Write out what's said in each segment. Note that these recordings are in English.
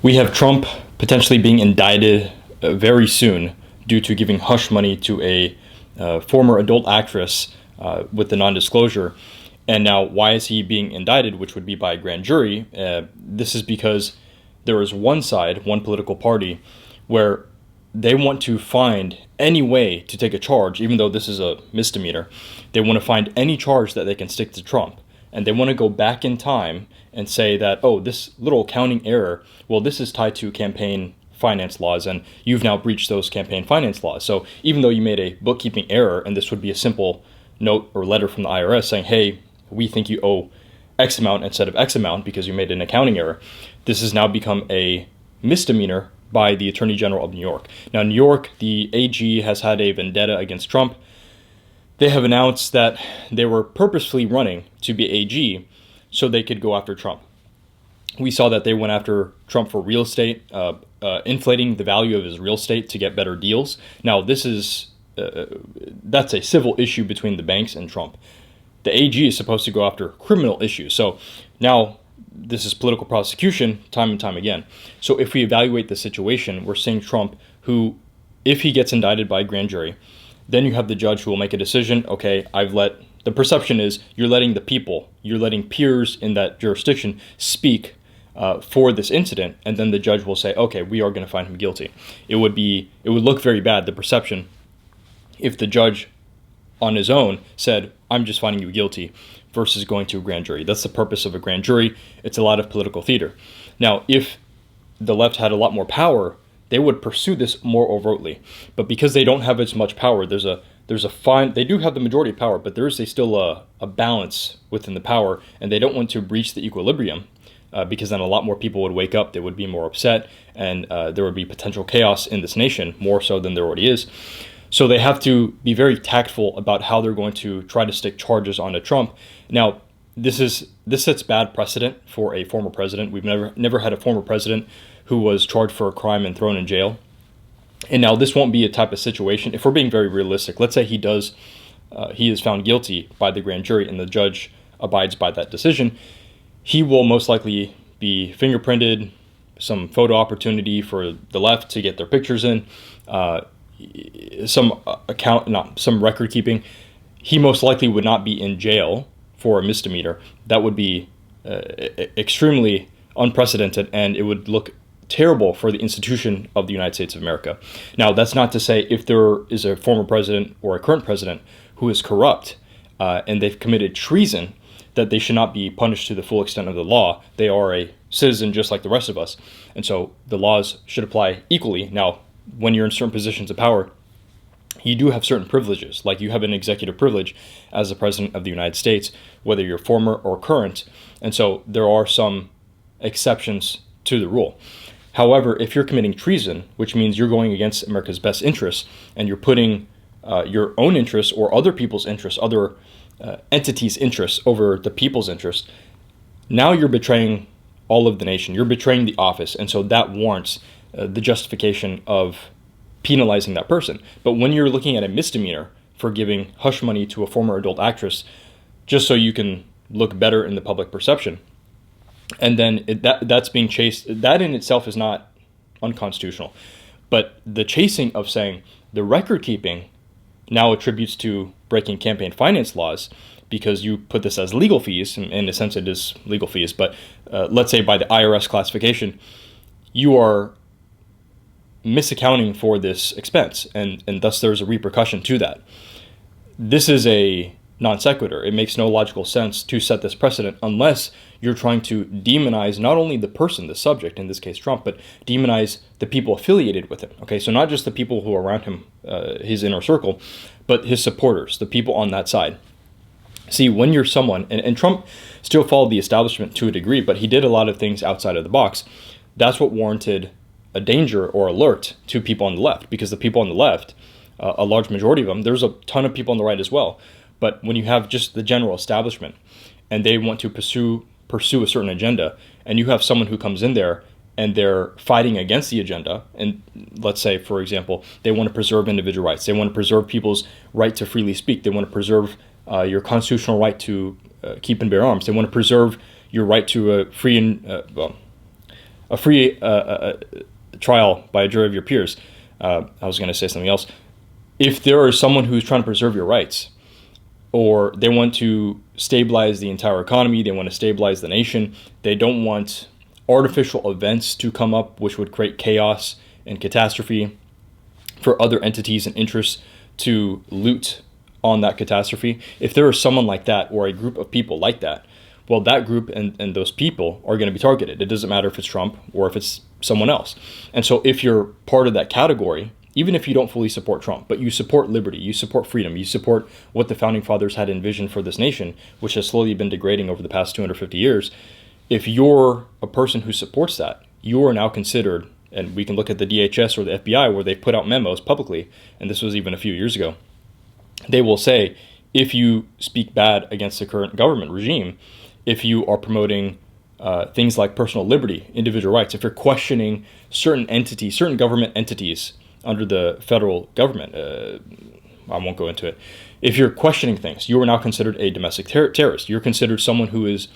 We have Trump potentially being indicted very soon due to giving hush money to a former adult actress with the non-disclosure. And now, why is he being indicted, which would be by a grand jury? This is because there is one side, one political party, where they want to find any way to take a charge, even though this is a misdemeanor. They want to find any charge that they can stick to Trump. And they want to go back in time and say that, oh, this little accounting error, well, this is tied to campaign finance laws, and you've now breached those campaign finance laws. So even though you made a bookkeeping error, and this would be a simple note or letter from the IRS saying, hey, we think you owe X amount instead of X amount because you made an accounting error, this has now become a misdemeanor by the Attorney General of New York. Now, New York, the AG has had a vendetta against Trump. They have announced that they were purposefully running to be AG so they could go after Trump. We saw that they went after Trump for real estate, inflating the value of his real estate to get better deals. Now, this is that's a civil issue between the banks and Trump. The AG is supposed to go after criminal issues. So now this is political prosecution time and time again. So if we evaluate the situation, we're seeing Trump, who, if he gets indicted by a grand jury, then you have the judge who will make a decision. Okay, the perception is you're letting the people, you're letting peers in that jurisdiction speak for this incident, and then the judge will say, okay, we are going to find him guilty. It would look very bad, the perception, if the judge on his own said, I'm just finding you guilty, versus going to a grand jury. That's the purpose of a grand jury. It's a lot of political theater. Now, if the left had a lot more power, they would pursue this more overtly. But because they don't have as much power, there's a fine. They do have the majority of power, but there is still a balance within the power, and they don't want to breach the equilibrium because then a lot more people would wake up. They would be more upset, and there would be potential chaos in this nation, more so than there already is. So they have to be very tactful about how they're going to try to stick charges onto Trump. Now, this sets bad precedent for a former president. We've never had a former president who was charged for a crime and thrown in jail. And now this won't be a type of situation. If we're being very realistic, let's say he is found guilty by the grand jury and the judge abides by that decision, he will most likely be fingerprinted, some photo opportunity for the left to get their pictures in, some record keeping. He most likely would not be in jail for a misdemeanor. That would be extremely unprecedented, and it would look terrible for the institution of the United States of America. Now, that's not to say if there is a former president or a current president who is corrupt and they've committed treason, that they should not be punished to the full extent of the law. They are a citizen just like the rest of us, and so the laws should apply equally. Now, when you're in certain positions of power, you do have certain privileges, like you have an executive privilege as the president of the United States, whether you're former or current, and so there are some exceptions to the rule. However, if you're committing treason, which means you're going against America's best interests, and you're putting your own interests or other people's interests, other entities' interests over the people's interests, now you're betraying all of the nation. You're betraying the office, and so that warrants the justification of penalizing that person. But when you're looking at a misdemeanor for giving hush money to a former adult actress just so you can look better in the public perception, and then that's being chased, that in itself is not unconstitutional. But the chasing of saying the record keeping now attributes to breaking campaign finance laws because you put this as legal fees, and in a sense it is legal fees, but let's say by the IRS classification, you are misaccounting for this expense, and thus there's a repercussion to that. This is a non sequitur. It makes no logical sense to set this precedent unless you're trying to demonize not only the person, the subject, in this case Trump, but demonize the people affiliated with him. Okay, so not just the people who are around him, his inner circle, but his supporters, the people on that side. See, when you're someone, and Trump still followed the establishment to a degree, but he did a lot of things outside of the box. That's what warranted a danger or alert to people on the left, because the people on the left, a large majority of them, there's a ton of people on the right as well. But when you have just the general establishment and they want to pursue a certain agenda, and you have someone who comes in there and they're fighting against the agenda, and let's say, for example, they want to preserve individual rights, they want to preserve people's right to freely speak, they want to preserve your constitutional right to keep and bear arms, they want to preserve your right to a free and a free trial by a jury of your peers. I was going to say something else. If there is someone who's trying to preserve your rights, or they want to stabilize the entire economy, they want to stabilize the nation, they don't want artificial events to come up which would create chaos and catastrophe for other entities and interests to loot on that catastrophe. If there is someone like that or a group of people like that, well, that group and those people are going to be targeted. It doesn't matter if it's Trump or if it's someone else. And so if you're part of that category, even if you don't fully support Trump, but you support liberty, you support freedom, you support what the founding fathers had envisioned for this nation, which has slowly been degrading over the past 250 years, if you're a person who supports that, you are now considered, and we can look at the DHS or the FBI where they put out memos publicly, and this was even a few years ago, they will say, if you speak bad against the current government regime, if you are promoting things like personal liberty, individual rights, if you're questioning certain entities, certain government entities under the federal government, I won't go into it. If you're questioning things, you are now considered a domestic terrorist. You're considered someone who is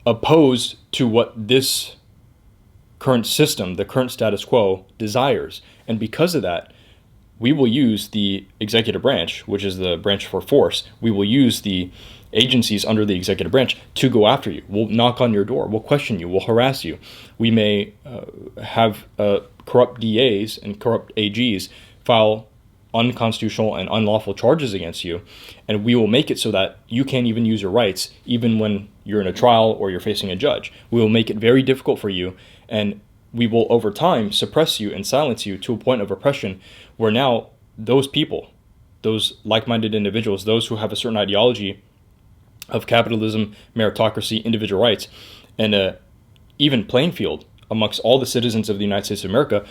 opposed to what this current system, the current status quo, desires. And because of that, we will use the executive branch, which is the branch for force. We will use the agencies under the executive branch to go after you. We'll knock on your door. We'll question you. We'll harass you. We may have corrupt DAs and corrupt AGs file unconstitutional and unlawful charges against you, and we will make it so that you can't even use your rights even when you're in a trial or you're facing a judge. We will make it very difficult for you, and we will over time suppress you and silence you to a point of oppression where now those people, those like-minded individuals, those who have a certain ideology of capitalism, meritocracy, individual rights, and an even playing field amongst all the citizens of the United States of America,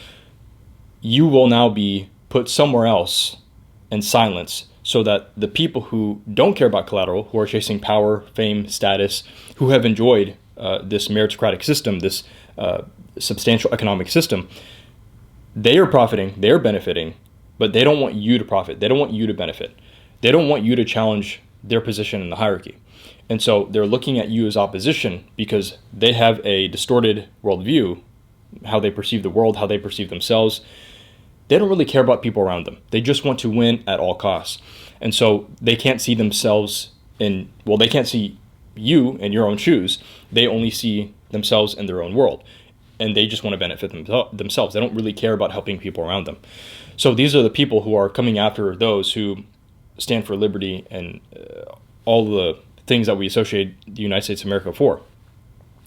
you will now be put somewhere else and silenced so that the people who don't care about collateral, who are chasing power, fame, status, who have enjoyed this meritocratic system, this substantial economic system, they are profiting, they're benefiting, but they don't want you to profit. They don't want you to benefit. They don't want you to challenge their position in the hierarchy. And so they're looking at you as opposition because they have a distorted worldview, how they perceive the world, how they perceive themselves. They don't really care about people around them. They just want to win at all costs. And so they can't see themselves they can't see you in your own shoes. They only see themselves in their own world. And they just want to benefit themselves. They don't really care about helping people around them. So these are the people who are coming after those who stand for liberty and all the things that we associate the United States of America for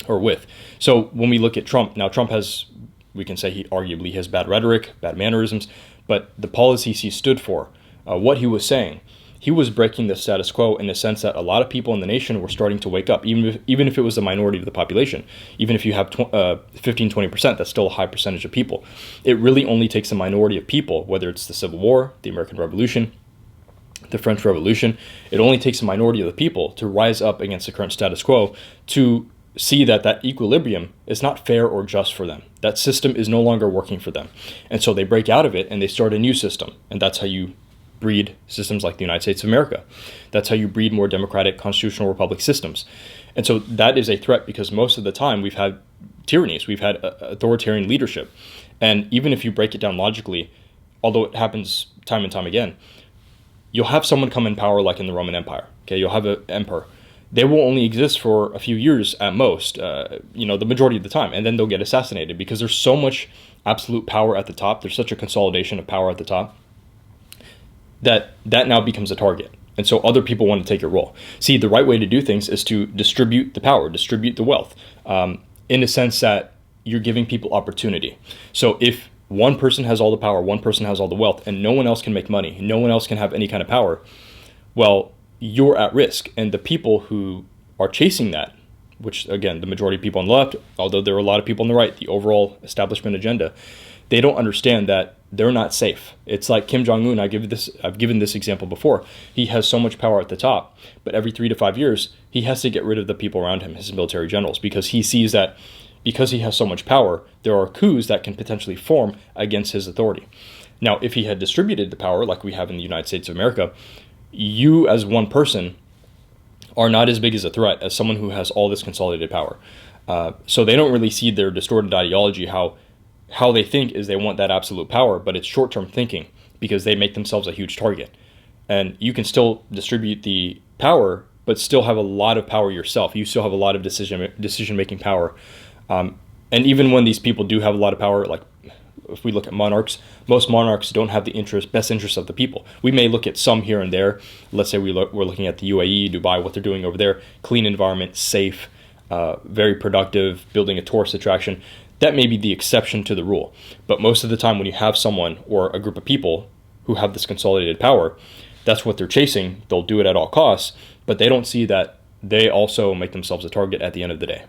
or with. So when we look at Trump, now Trump has, we can say he arguably has bad rhetoric, bad mannerisms, but the policies he stood for, what he was saying, he was breaking the status quo in the sense that a lot of people in the nation were starting to wake up, even if it was the minority of the population. Even if you have 15, 20%, that's still a high percentage of people. It really only takes a minority of people, whether it's the Civil War, the American Revolution, the French Revolution, it only takes a minority of the people to rise up against the current status quo to see that equilibrium is not fair or just for them. That system is no longer working for them. And so they break out of it and they start a new system. And that's how you breed systems like the United States of America. That's how you breed more democratic constitutional republic systems. And so that is a threat because most of the time we've had tyrannies, we've had authoritarian leadership. And even if you break it down logically, although it happens time and time again, you'll have someone come in power like in the Roman Empire. Okay, you'll have an emperor. They will only exist for a few years at most, the majority of the time, and then they'll get assassinated because there's so much absolute power at the top. There's such a consolidation of power at the top that now becomes a target. And so other people want to take your role. See, the right way to do things is to distribute the power, distribute the wealth, in the sense that you're giving people opportunity. So if one person has all the power, one person has all the wealth, and no one else can make money, no one else can have any kind of power, well, you're at risk. And the people who are chasing that, which again, the majority of people on the left, although there are a lot of people on the right, the overall establishment agenda, they don't understand that they're not safe. It's like Kim Jong-un. I've given this example before. He has so much power at the top, but every 3 to 5 years, he has to get rid of the people around him, his military generals, because he sees that because he has so much power, there are coups that can potentially form against his authority. Now, if he had distributed the power like we have in the United States of America, you as one person are not as big as a threat as someone who has all this consolidated power. So they don't really see their distorted ideology. How they think is they want that absolute power, but it's short-term thinking because they make themselves a huge target. And you can still distribute the power, but still have a lot of power yourself. You still have a lot of decision-making power. And even when these people do have a lot of power, like if we look at monarchs, most monarchs don't have the best interest of the people. We may look at some here and there. Let's say we're looking at the UAE, Dubai, what they're doing over there. Clean environment, safe, very productive, building a tourist attraction. That may be the exception to the rule. But most of the time when you have someone or a group of people who have this consolidated power, that's what they're chasing. They'll do it at all costs, but they don't see that they also make themselves a target at the end of the day.